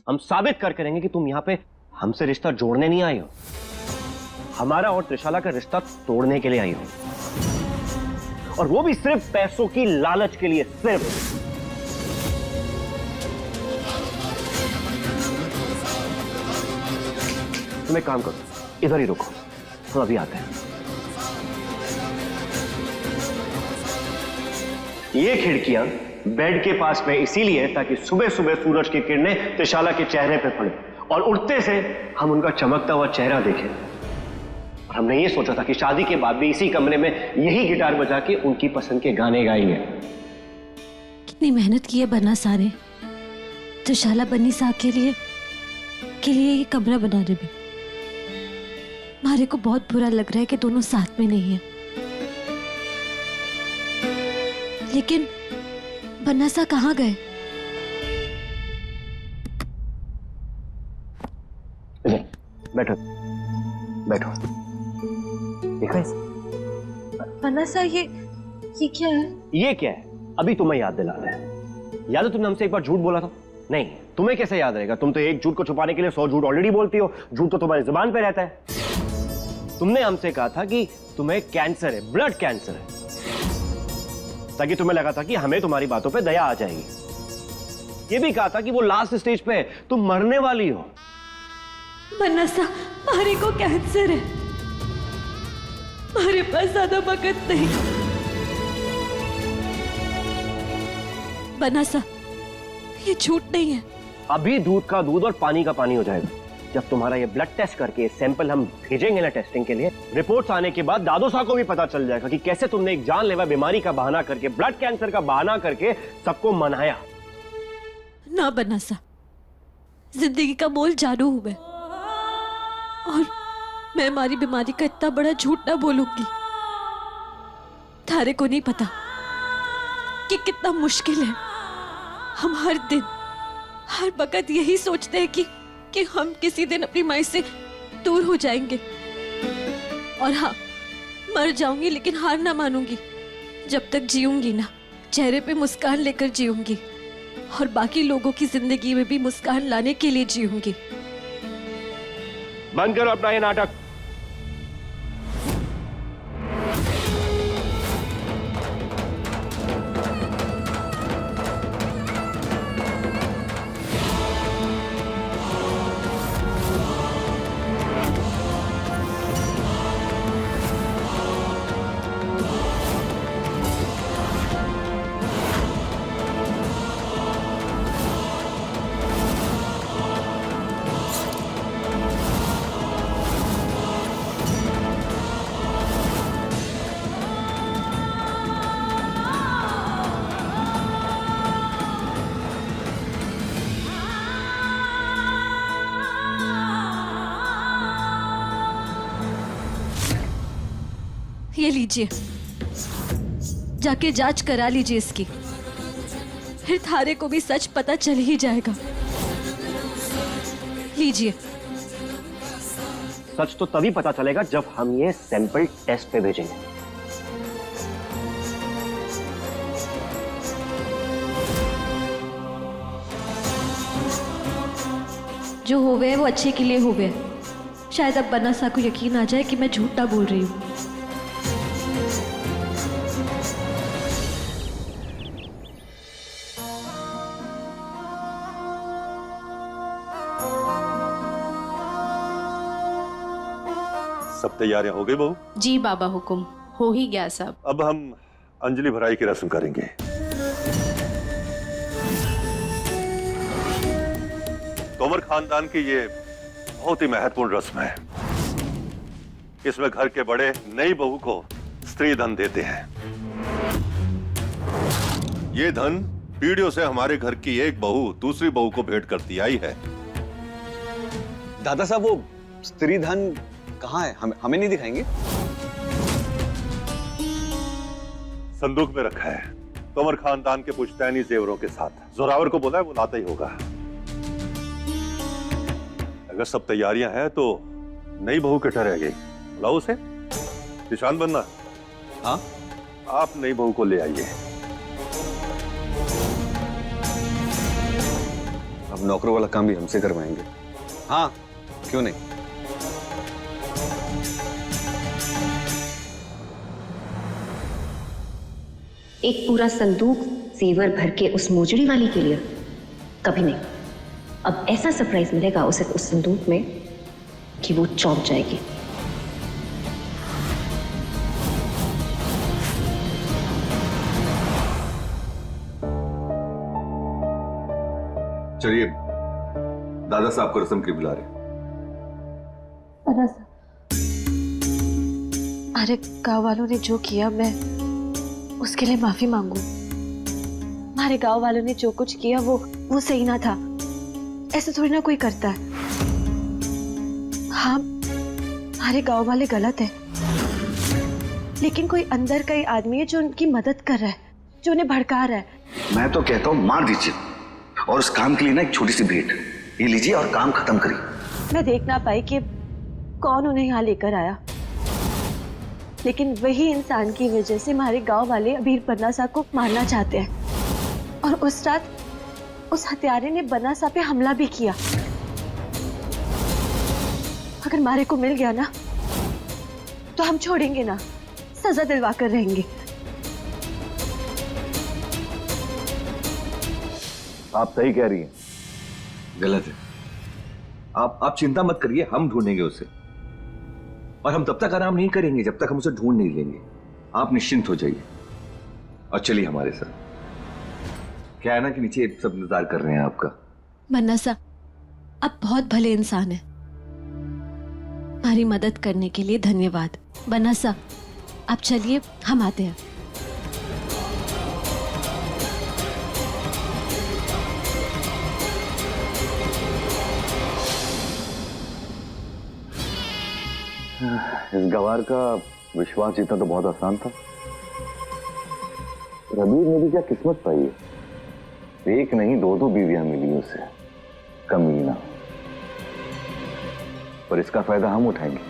हम साबित कर करेंगे कि तुम यहाँ पे हमसे रिश्ता जोड़ने नहीं आई हो, हमारा और त्रिशाला का रिश्ता तोड़ने के लिए आई हो, और वो भी सिर्फ पैसों की लालच के लिए। सिर्फ तुम एक काम करो, इधर ही रुको, हम अभी आते हैं। ये खिड़कियां बेड के पास में इसीलिए ताकि सुबह सुबह सूरज की किरणें त्रिशाला के चेहरे पे पड़े और उठते से हम उनका चमकता हुआ चेहरा देखें। और हमने ये सोचा था कि शादी के बाद भी इसी कमरे में यही गिटार बजा के उनकी पसंद के गाने गाएंगे। कितनी मेहनत की है बन्ना सारे त्रिशाला बन्नी साहब के लिए ये कमरा बनाने में। मारे को बहुत बुरा लग रहा है कि दोनों साथ में नहीं है, लेकिन बन्ना सा कहाँ गए? बैठो बैठो। देखा इस बन्ना सा ये क्या है? ये क्या है? अभी तुम्हें याद दिलाते हैं। याद है तुमने हमसे एक बार झूठ बोला था? नहीं, तुम्हें कैसे याद रहेगा? तुम तो एक झूठ को छुपाने के लिए 100 झूठ ऑलरेडी बोलती हो। झूठ तो तुम्हारी जुबान पे रहता है। तुमने हमसे कहा था कि तुम्हें कैंसर है, ब्लड कैंसर है, ताकि तुम्हें लगा था कि हमें तुम्हारी बातों पे दया आ जाएगी। ये भी कहा था कि वो लास्ट स्टेज पे है, तुम मरने वाली हो। बन्ना सा, मारे को कैंसर है, हमारे पास ज्यादा वक्त नहीं। बन्ना सा, ये झूठ नहीं है। अभी दूध का दूध और पानी का पानी हो जाएगा जब तुम्हारा ये ब्लड टेस्ट करके सैंपल हम भेजेंगे ना टेस्टिंग के लिए। रिपोर्ट्स आने के बाद दादू साहब को भी पता चल जाएगा कि कैसे तुमने एक जानलेवा बीमारी का बहाना करके, ब्लड कैंसर का बहाना करके सबको मनाया। ना बन्ना सा, जिंदगी का मोल जानू हूं मैं, और मैं हमारी बीमारी का इतना बड़ा झूठ ना बोलूंगी। थारे को नहीं पता कि कितना मुश्किल है। हम हर दिन हर वक्त यही सोचते हैं कि हम किसी दिन अपनी माई से दूर हो जाएंगे। और हाँ, मर जाऊंगी लेकिन हार ना मानूंगी। जब तक जीऊंगी ना, चेहरे पे मुस्कान लेकर जीऊंगी, और बाकी लोगों की जिंदगी में भी मुस्कान लाने के लिए जीऊंगी। बंद करो अपना ये नाटक। ये लीजिए, जाके जांच करा लीजिए इसकी, फिर थारे को भी सच पता चल ही जाएगा। लीजिए। सच तो तभी पता चलेगा जब हम ये सैंपल टेस्ट पे भेजेंगे। जो हो गए वो अच्छे के लिए हो गए। शायद अब बन्ना सा को यकीन आ जाए कि मैं झूठ ना बोल रही हूँ। सब तैयारियां हो गई बहू? जी बाबा हुकुम, हो ही गया सब। अब हम अंजलि भराई की रस्म करेंगे। तोमर खानदान की ये बहुत ही महत्वपूर्ण रस्म है। इसमें घर के बड़े नई बहू को स्त्री धन देते हैं। ये धन पीढ़ियों से हमारे घर की एक बहू दूसरी बहू को भेंट करती आई है। दादा साहब, वो स्त्री धन कहाँ है? हमें नहीं दिखाएंगे? संदूक में रखा है, तोमर खानदान के पुश्तैनी जेवरों के साथ। जोरावर को बोला है, वो लाता ही होगा। अगर सब तैयारियां हैं तो नई बहू कितना रह गई? बुलाओ उसे। निशान बनना। हाँ, आप नई बहू को ले आइए। अब नौकरों वाला काम भी हमसे करवाएंगे। हाँ, क्यों नहीं। एक पूरा संदूक जेवर भर के उस मोजड़ी वाली के लिए? कभी नहीं। अब ऐसा सरप्राइज मिलेगा उसे उस संदूक में कि वो चौंक जाएगी। चलिए, दादा साहब को रस्म के बुला रहे। अरे गांव वालों ने जो किया, मैं उसके लिए माफी मांगू। हमारे गांव वालों ने जो कुछ किया वो सही ना था। ऐसे थोड़ी ना कोई करता है। हाँ, हमारे गांव वाले गलत है, लेकिन कोई अंदर का ही आदमी है जो उनकी मदद कर रहा है, जो उन्हें भड़का रहा है। मैं तो कहता हूँ मार दीजिए, और उस काम के लिए ना एक छोटी सी भेंट ये लीजिए और काम खत्म करिए। मैं देख ना पाई कि कौन उन्हें यहाँ लेकर आया, लेकिन वही इंसान की वजह से हमारे गांव वाले अबीर बन्ना साहब को मारना चाहते हैं। और उस रात उस हत्यारे ने बन्ना साहब पे हमला भी किया। अगर मारे को मिल गया ना तो हम छोड़ेंगे ना, सजा दिलवा कर रहेंगे। आप सही कह रही हैं। गलत है। आप चिंता मत करिए, हम ढूंढेंगे उसे, और हम तब तक आराम नहीं करेंगे जब तक हम उसे ढूंढ नहीं लेंगे। आप निश्चिंत हो जाइए और चलिए हमारे साथ। क्या है ना कि नीचे सब इंतजार कर रहे हैं आपका। बन्ना साहब, आप बहुत भले इंसान हैं। हमारी मदद करने के लिए धन्यवाद। बन्ना साहब, आप चलिए, हम आते हैं। इस गवार का विश्वास जीतना तो बहुत आसान था। रबीर ने भी क्या किस्मत पाई है, एक नहीं दो बीवियां मिली उसे, कमीना। पर इसका फायदा हम उठाएंगे।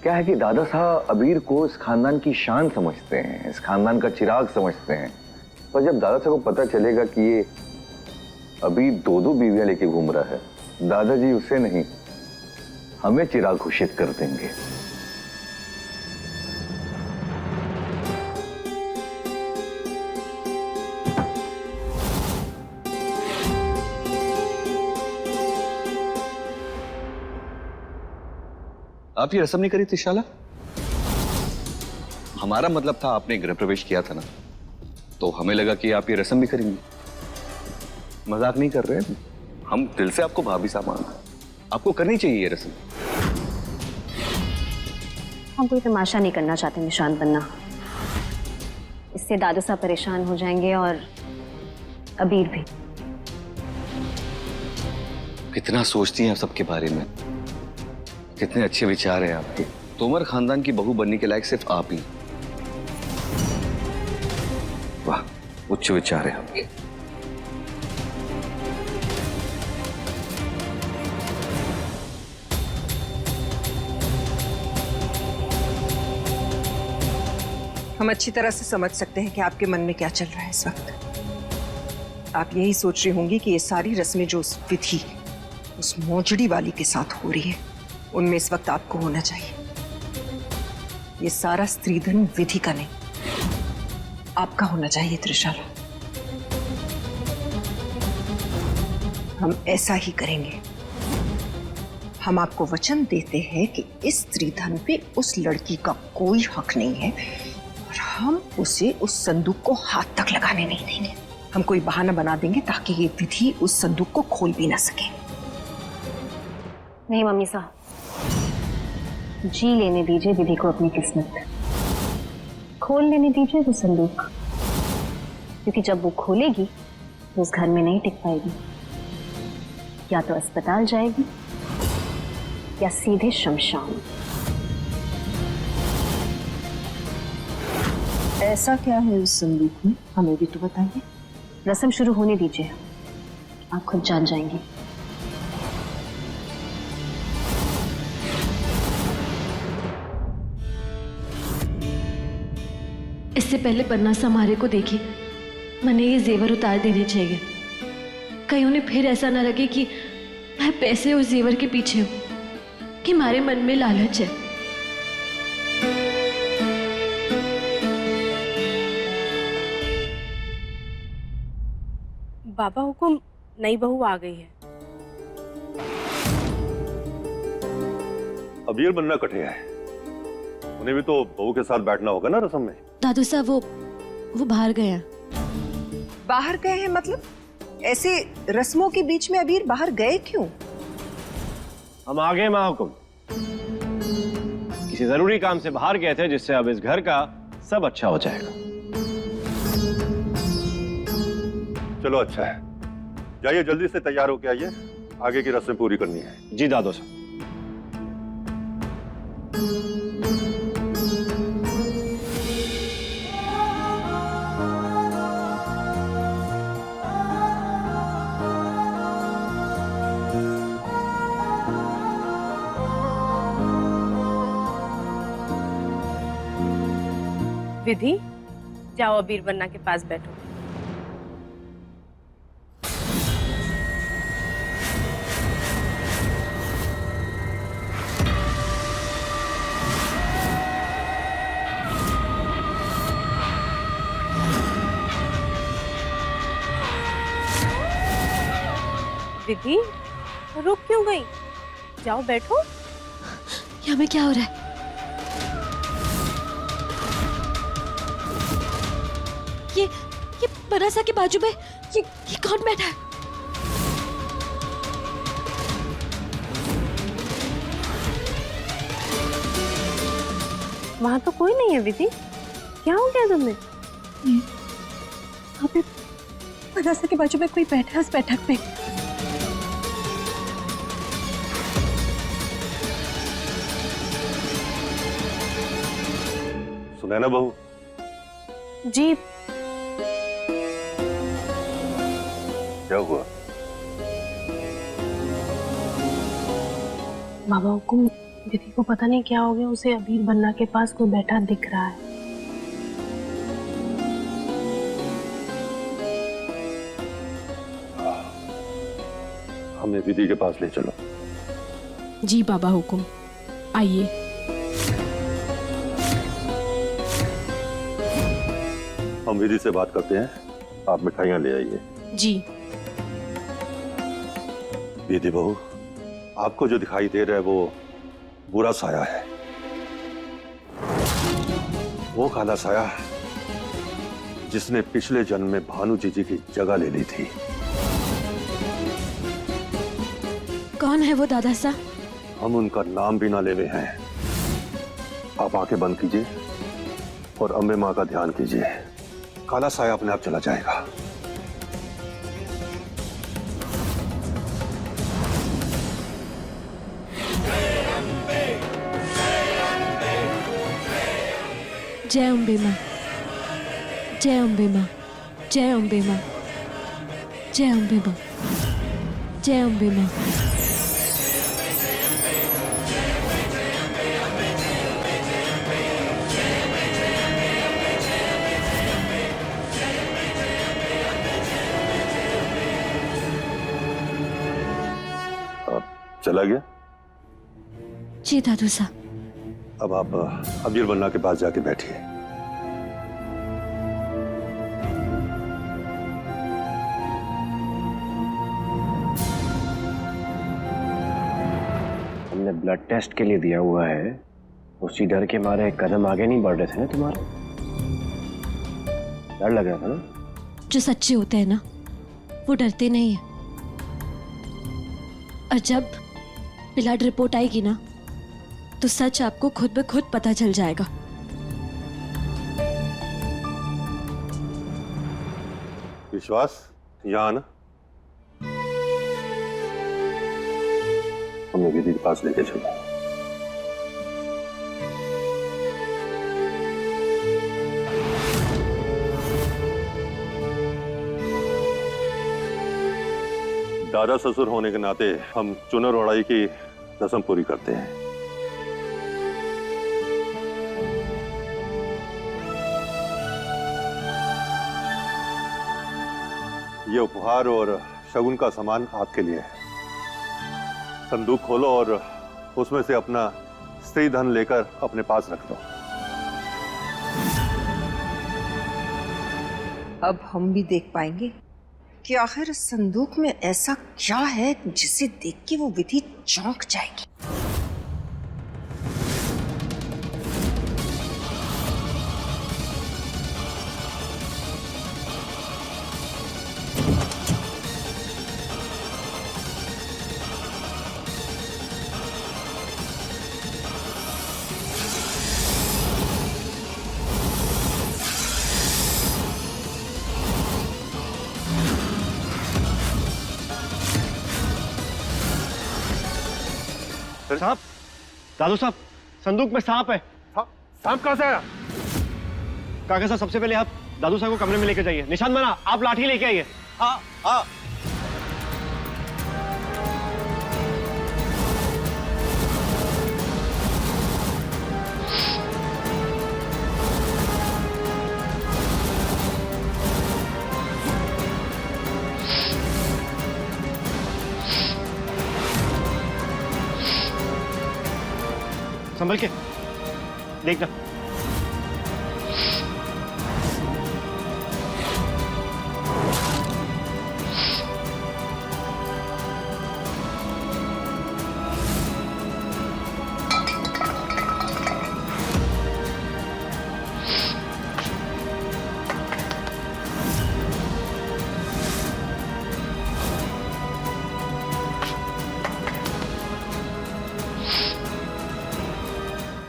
क्या है कि दादा साहब अबीर को इस खानदान की शान समझते हैं, इस खानदान का चिराग समझते हैं। पर जब दादा साहब को पता चलेगा कि ये अबीर दो बीवियां लेके घूम रहा है, दादाजी उसे नहीं हमें चिराग घोषित कर देंगे। आप ये रस्म नहीं करी थी शाला? हमारा मतलब था आपने गृह प्रवेश किया था ना, तो हमें लगा कि आप ये रस्म भी करेंगी। मजाक नहीं कर रहे हैं हम, दिल से आपको भाभी साहब मान, आपको करनी चाहिए ये रस्म। हम कोई तमाशा नहीं करना चाहते निशान बनना, इससे दादा साहब परेशान हो जाएंगे और अबीर भी। कितना सोचती हैं आप सबके बारे में, कितने अच्छे विचार हैं आपके। तोमर खानदान की बहू बनने के लायक सिर्फ आप ही। वाह, उच्च विचार है आपके। हम अच्छी तरह से समझ सकते हैं कि आपके मन में क्या चल रहा है इस वक्त। आप यही सोच रही होंगी कि ये सारी रस्में जो उस विधि, उस मोजड़ी वाली के साथ हो रही है, उनमें इस वक्त आपको होना चाहिए। ये सारा स्त्रीधन विधि का नहीं, आपका होना चाहिए त्रिशाला। हम ऐसा ही करेंगे। हम आपको वचन देते हैं कि इस स्त्रीधन पे उस लड़की का कोई हक नहीं है और हम उसे उस संदूक को हाथ तक लगाने नहीं देंगे। हम कोई बहाना बना देंगे ताकि ये विधि उस संदूक को खोल भी ना सके। नहीं मम्मी साहब, जी लेने दीजिए विधि को अपनी किस्मत, खोल लेने दीजिए वो संदूक, क्योंकि जब वो खोलेगी तो उस घर में नहीं टिक पाएगी। या तो अस्पताल जाएगी या सीधे शमशान। ऐसा क्या है उस संदूक में, हमें भी तो बताइए। रस्म शुरू होने दीजिए, आप खुद जान जाएंगे। इससे पहले पन्ना समारे को देखिए, मैंने ये जेवर उतार देने चाहिए। कहीं उन्हें फिर ऐसा ना लगे कि मैं पैसे और जेवर के पीछे हूं, कि हमारे मन में लालच है। बाबा हुकुम, नई बहू आ गई है। अबीर बनना कठिन है, उन्हें भी तो बहू के साथ बैठना होगा ना रस्म में। दादू साहब वो बाहर गए हैं। बाहर गए हैं मतलब? ऐसे रस्मों के बीच में अबीर बाहर गए क्यों? हम आ गए माहुकुम, किसी जरूरी काम से बाहर गए थे, जिससे अब इस घर का सब अच्छा हो जाएगा। चलो अच्छा है, जाइए जल्दी से तैयार होके आइए, आगे की रस्में पूरी करनी है। जी दादू साहब। विधि, जाओ अबीर बन्ना के पास बैठो। विधि, रुक क्यों गई? जाओ बैठो। यहाँ में क्या हो रहा है? ये बरासा के बाजू में ये कौन बैठा है? वहां तो कोई नहीं है विधि, क्या हो गया तुम्हें? वहाँ पे बरासा के बाजू में कोई बैठा है उस बैठक पे। सुना ना बहू? जी। क्या हुआ? बाबा हुकुम, विधि को पता नहीं क्या हो गया, उसे अबीर बन्ना के पास कोई बैठा दिख रहा है। हमें विधि के पास ले चलो। जी बाबा हुकुम, आइए। हम विधि से बात करते हैं, आप मिठाइयां ले आइए। जी। विधि बहू, आपको जो दिखाई दे रहा है वो बुरा साया है, वो काला साया जिसने पिछले जन्म में भानु जीजी की जगह ले ली थी। कौन है वो दादा साहब? हम उनका नाम भी ना ले हुए हैं। आप आंखें बंद कीजिए और अम्बे माँ का ध्यान कीजिए, काला साया अपने आप चला जाएगा। जय अम्बे माँ, जय अम्बे माँ, जय अम्बे माँ, जय अम्बे माँ, जय अम्बे माँ। चला गया? जी दादू साहब। अब आप अबीर बन्ना के पास जाके बैठिए। हमने ब्लड टेस्ट के लिए दिया हुआ है, उसी डर के मारे कदम आगे नहीं बढ़ रहे थे ना तुम्हारे? डर लग रहा था ना? जो सच्चे होते हैं ना, वो डरते नहीं है। और जब ब्लड रिपोर्ट आएगी ना, तो सच आपको खुद ब खुद पता चल जाएगा। विश्वास, यहाँ आना। हमें विधि के पास लेके चलो। दादा ससुर होने के नाते हम चुनर ओढ़ाई की रस्म पूरी करते हैं। ये उपहार और शगुन का सामान आपके लिए है। संदूक खोलो और उसमें से अपना स्त्री धन लेकर अपने पास रख दो। अब हम भी देख पाएंगे कि आखिर इस संदूक में ऐसा क्या है जिसे देख के वो विधि चौंक जाएगी। साहब, दादू साहब, संदूक में सांप है। सांप कहां से आया? काका साहब, सबसे पहले आप दादू साहब को कमरे में लेकर जाइए। निशांत मना, आप लाठी लेके आइए। हाँ हाँ। संभल के देखना।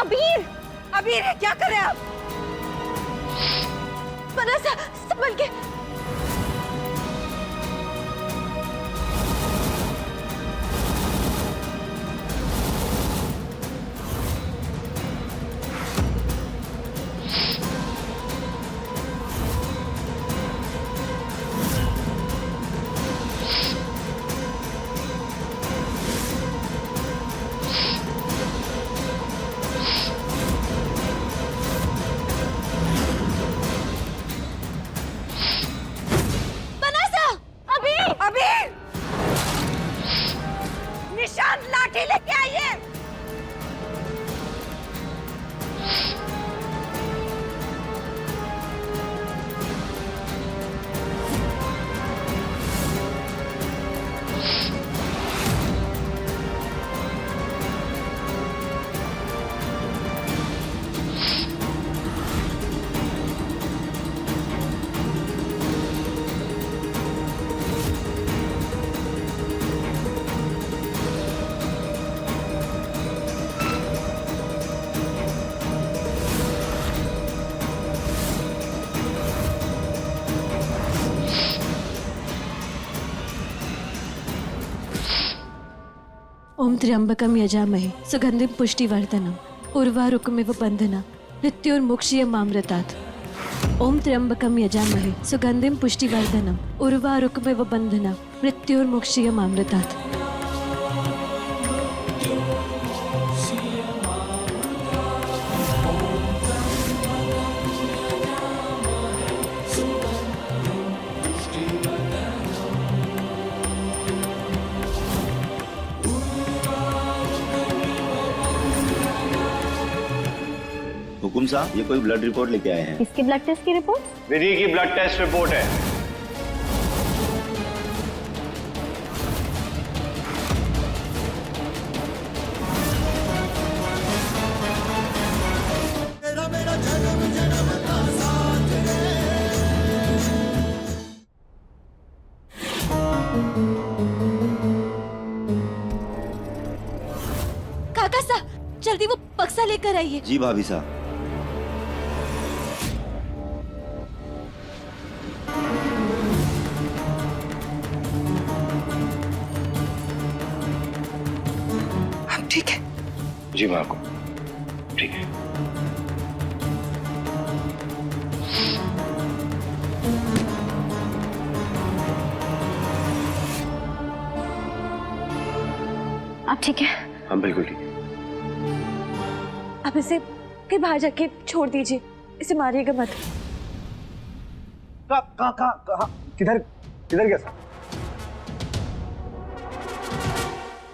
अबीर, अबीर क्या कर रहे हैं आप? मनासा, संभल के। निशांत, लाठी लेके आइए। ओम त्र्यंबकम यजामहे सुगंधिम पुष्टिवर्धनम उर्वारुकमिव बंधना मृत्युर्मुक्षीयमामृतात्। ओम त्र्यंबकम यजामहे सुगंधिम पुष्टिवर्धनम उर्वारुकमिव बंधना मृत्युर्मुक्षीयमामृतात्। हुकुम साहब, ये कोई ब्लड रिपोर्ट लेके आए हैं। किसकी ब्लड टेस्ट की रिपोर्ट? विधि की ब्लड टेस्ट रिपोर्ट है। काका साहब, जल्दी वो बक्सा लेकर आइए। जी भाभी साहब। ठीक है जी माँ को ठीक है। आप ठीक है? हम बिल्कुल ठीक है। आप इसे कहीं बाहर जाके छोड़ दीजिए, इसे मारिएगा मत। किधर किधर गया?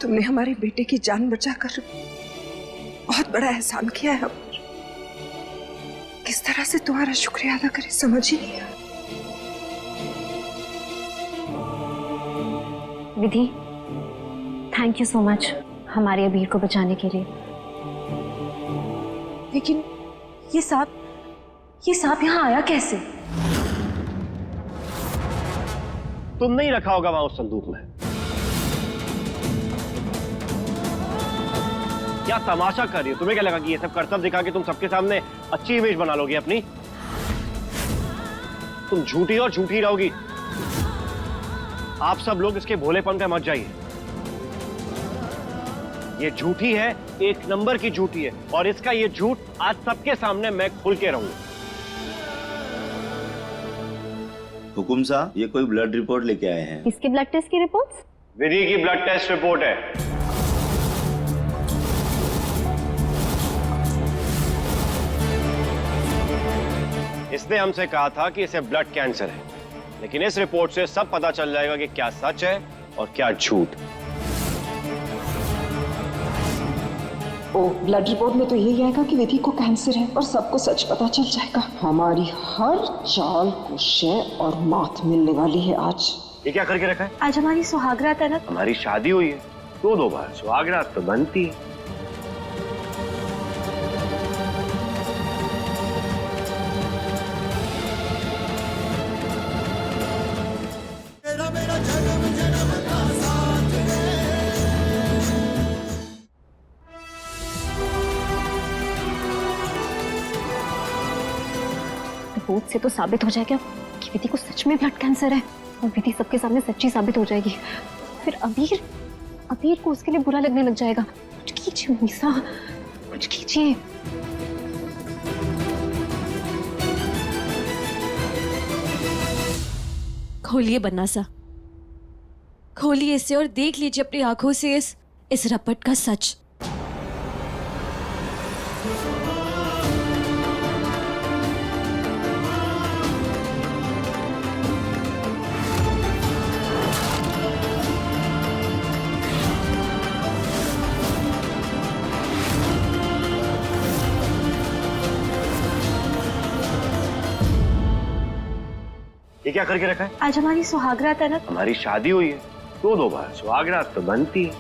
तुमने हमारे बेटे की जान बचाकर बहुत बड़ा एहसान किया है हम पर। किस तरह से तुम्हारा शुक्रिया अदा करें समझ ही नहीं आ रहा। विधि, थैंक यू सो मच हमारे अबीर को बचाने के लिए। लेकिन ये सांप यहाँ आया कैसे? तुम नहीं रखा होगा वहां उस संदूक में। क्या तमाशा कर रही हो? तुम्हें क्या लगा कि ये सब करतब दिखा के तुम सबके सामने अच्छी इमेज बना लोगी अपनी? तुम झूठी और झूठी रहोगी। आप सब लोग इसके भोलेपन पे मत जाइए। ये झूठी है, एक नंबर की झूठी है, और इसका ये झूठ आज सबके सामने मैं खुल के रहूंगा। हुकुम साहब, ये कोई ब्लड रिपोर्ट लेके आए हैं। किसके ब्लड टेस्ट की रिपोर्ट्स? विधि की ब्लड टेस्ट रिपोर्ट है। इसने हमसे कहा था कि इसे ब्लड कैंसर है, लेकिन इस रिपोर्ट से सब पता चल जाएगा कि क्या सच है और क्या झूठ। ओ, ब्लड रिपोर्ट में तो यही आएगा कि विधि को कैंसर है और सबको सच पता चल जाएगा। हमारी हर चाल को शय और मात मिलने वाली है आज। ये क्या करके रखा है? आज हमारी सुहागरात है ना। हमारी शादी हुई है, दो बार सुहागरात तो बनती है। रिपोर्ट से तो साबित हो जाएगा कि विधि को सच में ब्लड कैंसर है, और विधि सबके सामने सच्ची साबित हो जाएगी। फिर अबीर को उसके लिए बुरा लगने लग जाएगा। कुछ कीजिए मीसा, कुछ कीजिए। खोलिए बन्नासा, खोलिए इसे और देख लीजिए अपनी आंखों से इस रपट का सच। ये क्या करके रखा है? आज हमारी सुहागरात है ना। हमारी शादी हुई है, दो बार सुहागरात तो बनती है।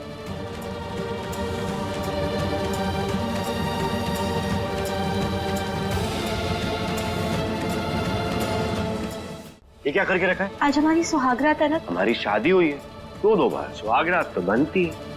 ये क्या करके रखा है? आज हमारी सुहागरात है ना। हमारी शादी हुई है, दो बार सुहागरात तो बनती है।